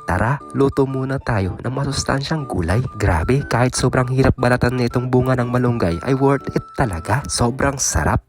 Tara, luto muna tayo ng masustansyang gulay. Grabe, kahit sobrang hirap balatan nitong bunga ng malunggay ay worth it talaga. Sobrang sarap.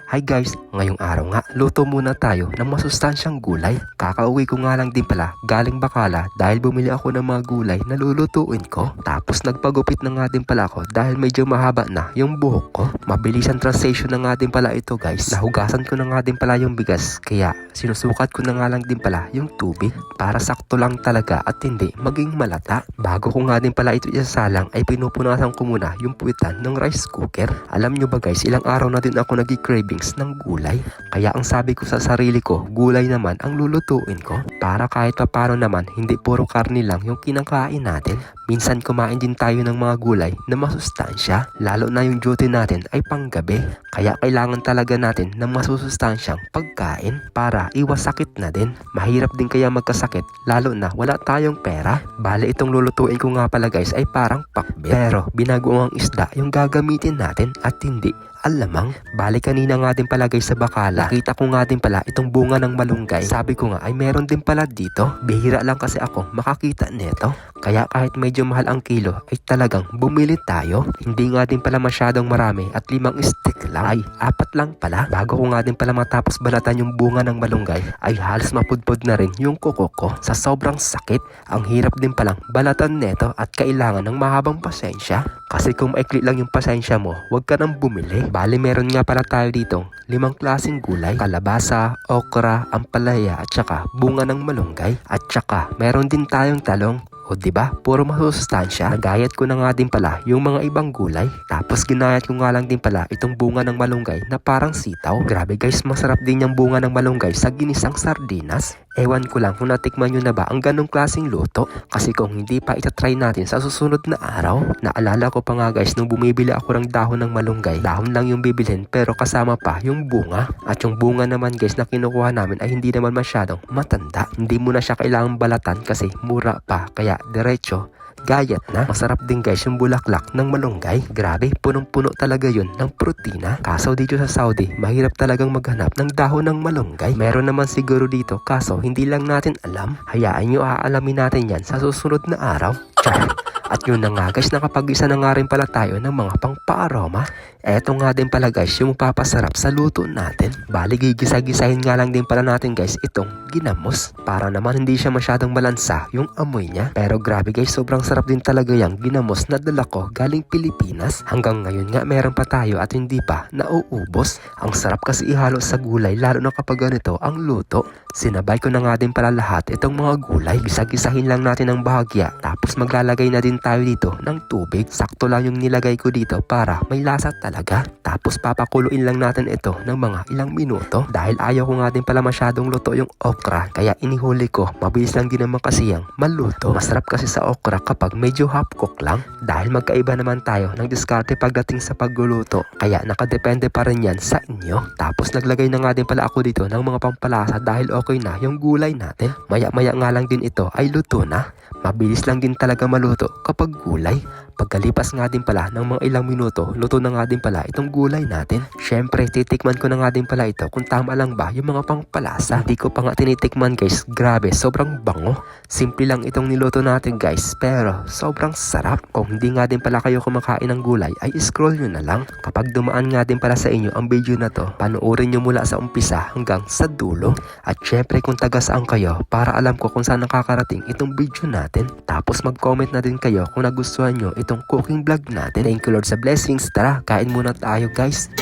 Hi guys, ngayong araw nga, luto muna tayo ng masustansyang gulay. Kakauwi ko nga lang din pala galing Bacala dahil bumili ako ng mga gulay na lulutuin ko. Tapos nagpagupit na nga din pala ako dahil medyo mahaba na yung buhok ko. Mabilis ang translation na nga din pala ito guys. Nahugasan ko na nga din pala yung bigas, kaya sinusukat ko na nga lang din pala yung tubig para sakto lang talaga at hindi maging malata. Bago ko nga din pala ito isasalang ay pinupunasan ko muna yung puwitan ng rice cooker. Alam nyo ba guys, ilang araw na din ako nag-craving ng gulay. Kaya ang sabi ko sa sarili ko, gulay naman ang lulutuin ko. Para kahit papano naman, hindi puro karni lang yung kinakain natin. Minsan kumain din tayo ng mga gulay na masustansya. Lalo na yung duty natin ay panggabi. Kaya kailangan talaga natin ng masusustansyang pagkain para iwas sakit na din. Mahirap din kaya magkasakit lalo na wala tayong pera. Bale itong lulutuin ko nga pala guys ay parang pakbet. Pero binagoong isda yung gagamitin natin at hindi alamang. Bali kanina nga din pala guys sa Bacala, nakita ko nga din pala itong bunga ng malunggay. Sabi ko nga ay meron din pala dito. Bihira lang kasi ako makakita nito. Kaya kahit medyo mahal ang kilo ay talagang bumili tayo. Hindi nga din pala masyadong marami at 5 stick lang. Ay 4 lang pala. Bago ko nga din pala matapos balatan yung bunga ng malunggay ay halos mapudpod na rin yung kuko ko. Sa sobrang sakit, ang hirap din palang balatan neto at kailangan ng mahabang pasensya. Kasi kung maikli lang yung pasensya mo, huwag ka nang bumili. Bali meron nga pala tayo dito 5 klaseng gulay: kalabasa, okra, ampalaya at saka bunga ng malunggay. At saka meron din tayong talong. O diba, puro masustansya. Nagayat ko na nga din pala yung mga ibang gulay. Tapos ginayat ko nga lang din pala itong bunga ng malunggay na parang sitaw. Grabe guys, masarap din yung bunga ng malunggay sa ginisang sardinas. Ewan ko lang kung natikman nyo na ba ang ganong klaseng luto. Kasi kung hindi pa itatry natin sa susunod na araw. Naalala ko pa nga guys nung bumibili ako ng dahon ng malunggay. Dahon lang yung bibilhin pero kasama pa yung bunga. At yung bunga naman guys na kinukuha namin ay hindi naman masyadong matanda. Hindi mo na siya kailangang balatan kasi mura pa. Kaya diretso gayat na. Masarap din guys yung bulaklak ng malunggay. Grabe, punong-puno talaga yun ng protina. Kaso dito sa Saudi, mahirap talagang maghanap ng dahon ng malunggay. Meron naman siguro dito, kaso hindi lang natin alam. Hayaan nyo, aalamin natin yan sa susunod na araw. Char! At yun na nga guys, nakapag-isa na nga rin pala tayo ng mga pang-paaroma. Eto nga din pala guys yung papasarap sa luto natin. Bali gigisa-gisahin nga lang din pala natin guys itong ginamos. Para naman hindi siya masyadong malansa yung amoy niya. Pero grabe guys, sobrang sarap din talaga yung ginamos na dala ko galing Pilipinas. Hanggang ngayon nga meron pa tayo at hindi pa nauubos. Ang sarap kasi ihalo sa gulay lalo na kapag ganito ang luto. Sinabay ko na nga din pala lahat itong mga gulay. Gisa-gisahin lang natin ng bahagya. Tapos maglalagay na din tayo dito ng tubig. Sakto lang yung nilagay ko dito para may lasa talaga. Tapos papakuluin lang natin ito ng mga ilang minuto. Dahil ayaw ko nga din pala masyadong luto yung okra, kaya inihuli ko. Mabilis lang din naman kasi yung maluto. Masarap kasi sa okra kapag medyo half cook lang. Dahil magkaiba naman tayo ng diskarte pagdating sa pagluluto. Kaya nakadepende pa rin yan sa inyo. Tapos naglagay na nga din pala ako dito ng mga pampalasa dahil okay na yung gulay natin. Maya-maya nga lang din ito ay luto na. Mabilis lang din talaga maluto kapag gulay. Pagkalipas nga din pala ng mga ilang minuto, luto na nga din pala itong gulay natin. Syempre, titikman ko na nga din pala ito kung tama lang ba yung mga pangpalasa. Hindi ko pa nga tinitikman guys. Grabe, sobrang bango. Simple lang itong niluto natin guys, pero sobrang sarap. Kung hindi nga din pala kayo kumakain ng gulay, ay scroll nyo na lang. Kapag dumaan nga din pala sa inyo ang video na to, panoorin nyo mula sa umpisa hanggang sa dulo. At syempre kung taga saan kayo, para alam ko kung saan nakakarating itong video natin. Tapos mag-comment na din kayo kung nagustuhan nyo itong cooking vlog natin. Thank you Lord sa blessings. Tara, kain muna tayo guys.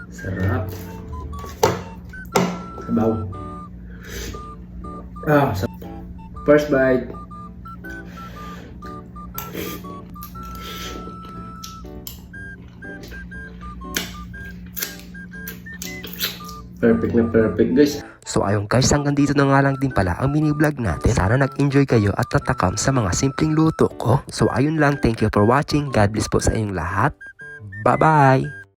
Sarap. Sabaw. First bite. Perfect na perfect guys. So ayun guys, hanggang dito na nga lang din pala ang mini vlog natin. Sana nag-enjoy kayo at natakam sa mga simpleng luto ko. So ayun lang, thank you for watching. God bless po sa inyong lahat. Bye bye!